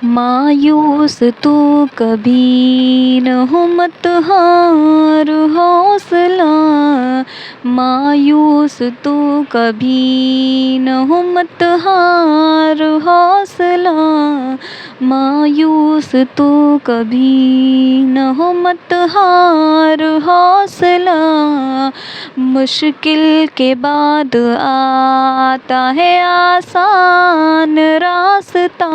मायूस तू कभी न हो मत हार हौसला, मायूस तू कभी न हो मत हार हौसला, मायूस तू कभी न हो मत हार हौसला। मुश्किल के बाद आता है आसान रास्ता,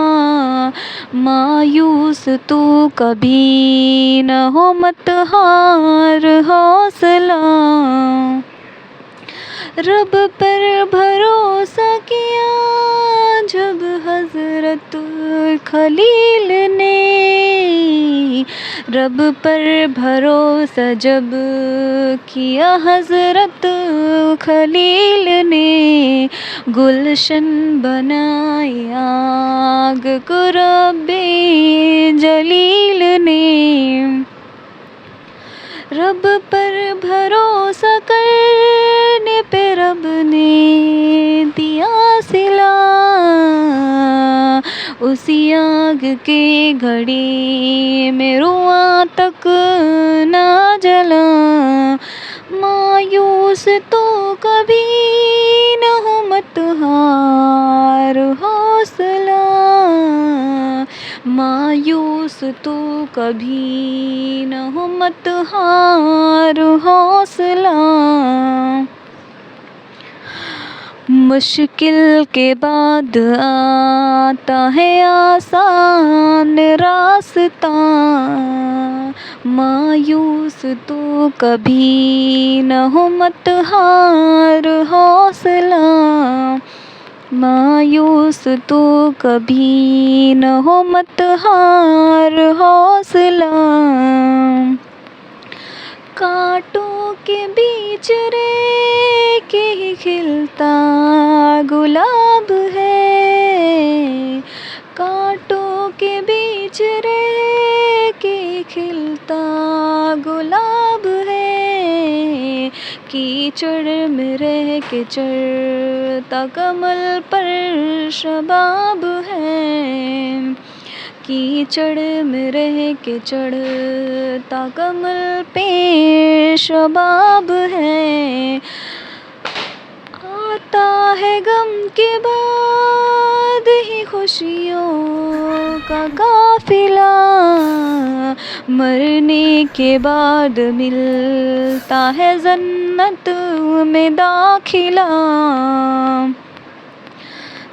मायूस तू कभी न हो मत हार हौसला। रब पर भरोसा किया जब हज़रत खलील ने, रब पर भरोसा जब किया हज़रत खलील ने, गुलशन बनाई आग को रब्बे जलील ने। रब पर भरोसा करने पे रब ने दिया सिला, उसी आग के घड़ी में रुआं तक ना जला। मायूस तो कभी न हो मत हार हौसला, मायूस तो कभी न हो मत हार हौसला। मुश्किल के बाद आता है आसान रास्ता, मायूस तो कभी न हो मत हार हौसला, मायूस तो कभी न हो मत हार हौसला। कांटों के बीच रह के ही खिलता गुलाब है, कांटों के बीच रह के खिलता गुलाब है, कीचड़ में रह के चढ़ता कमल पर शबाब है, कीचड़ में रह के चढ़ता कमल पे शबाब है। आता है गम के बाद ही खुशियों का काफिला, मरने के बाद मिलता है जन्नत में दाखिला,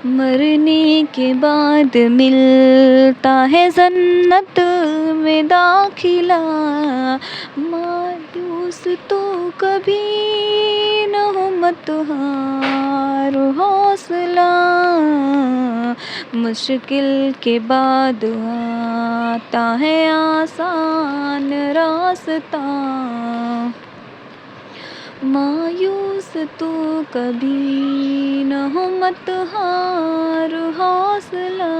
मरने के बाद मिलता है जन्नत में दाखिला। मायूस तो कभी न हो मत हार हौसला, मुश्किल के बाद आता है आसान रास्ता, मायूस तो कभी न हो मत हार हौसला,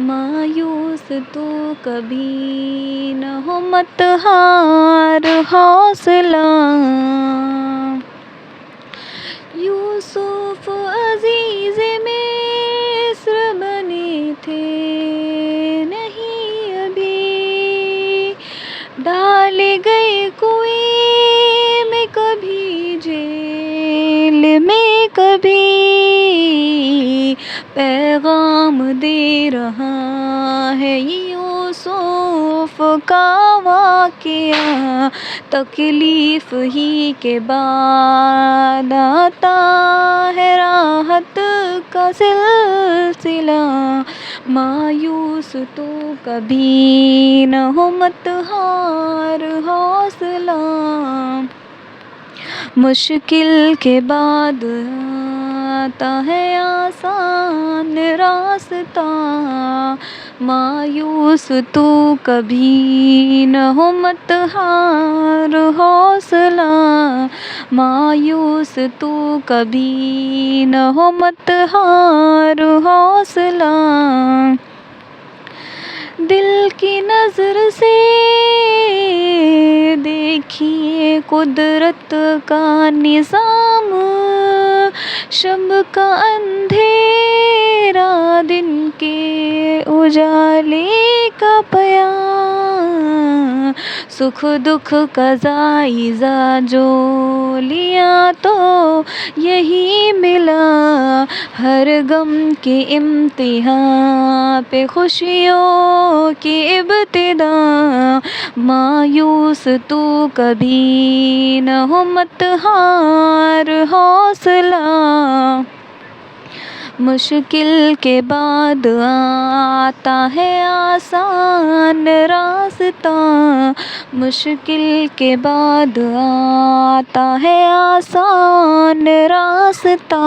मायूस तो कभी न हो मत हार हौसला। यूसुफ अजीज मिस्र बने थे नहीं अभी, डाले गए कुएं में कभी जेल में कभी, पैगाम दे रहा है यूसुफ का वाक़या, तकलीफ़ ही के बाद आता है राहत का सिलसिला, मायूस तो कभी न हो मत हार हौसला, मुश्किल के बाद आता है आसान रास्ता, मायूस तो कभी न हो मत हार हौसला, मायूस तो कभी न हो मत हार हौसला। दिल की नज़र से देखिए कुदरत का निज़ाम, शब का अंधेरा दिन के उजाले का पया, सुख दुख का जायज़ा जो लिया तो यही मिला। हर गम के इम्तिहान पे खुशियों की इब्तिदा। मायूस तू कभी न हो मत हार हौसला, मुश्किल के बाद आता है आसान रास्ता। मुश्किल के बाद आता है आसान रास्ता।